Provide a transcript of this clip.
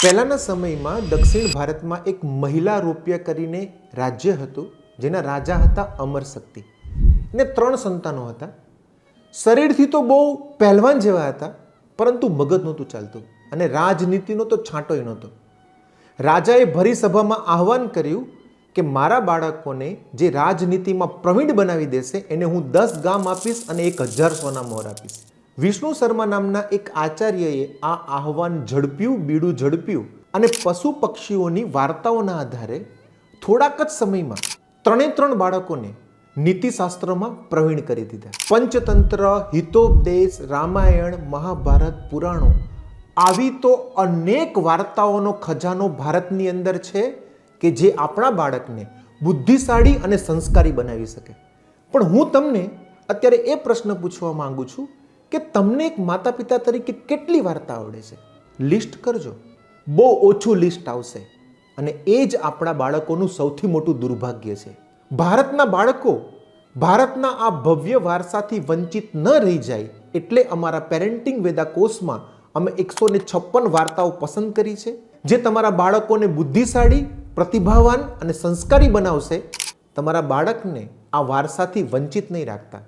પહેલાના સમયમાં દક્ષિણ ભારતમાં એક મહિલા રોપ્ય કરીને રાજ્ય હતું, જેના રાજા હતા અમરશક્તિ. એને 3 સંતાનો હતા. શરીરથી તો બહુ પહેલવાન જેવા હતા, પરંતુ મગજ નહોતું ચાલતું અને રાજનીતિનો તો છાંટોય નહોતો. રાજાએ ભરી સભામાં આહવાન કર્યું કે મારા બાળકોને જે રાજનીતિમાં પ્રવીણ બનાવી દેશે એને હું 10 ગામ આપીશ અને 1000 સોના મોહર આપીશ. વિષ્ણુ શર્મા નામના એક આચાર્યએ આ આહવાન ઝડપ્યું, બીડું ઝડપ્યું અને પશુ પક્ષીઓની વાર્તાઓના આધારે થોડાક જ સમયમાં 3 બાળકોને નીતિશાસ્ત્રમાં પ્રવીણ કરી દીધા. પંચતંત્ર, હિતોપદેશ, રામાયણ, મહાભારત, પુરાણો આવી તો અનેક વાર્તાઓનો ખજાનો ભારતની અંદર છે કે જે આપણા બાળકને બુદ્ધિશાળી અને સંસ્કારી બનાવી શકે. પણ હું તમને અત્યારે એ પ્રશ્ન પૂછવા માંગુ છું કે તમને એક માતા પિતા તરીકે કેટલી વાર્તા આવડે છે? લિસ્ટ કરજો. બહુ ઓછું લિસ્ટ આવશે અને એ જ આપણા બાળકોનું સૌથી મોટું દુર્ભાગ્ય છે. ભારતના બાળકો ભારતના આ ભવ્ય વારસાથી વંચિત ન રહી જાય એટલે અમારા પેરેન્ટિંગ વેદા કોર્સમાં અમે 156 વાર્તાઓ પસંદ કરી છે, જે તમારા બાળકોને બુદ્ધિશાળી, પ્રતિભાવાન અને સંસ્કારી બનાવશે. તમારા બાળકને આ વારસાથી વંચિત નહીં રાખતા.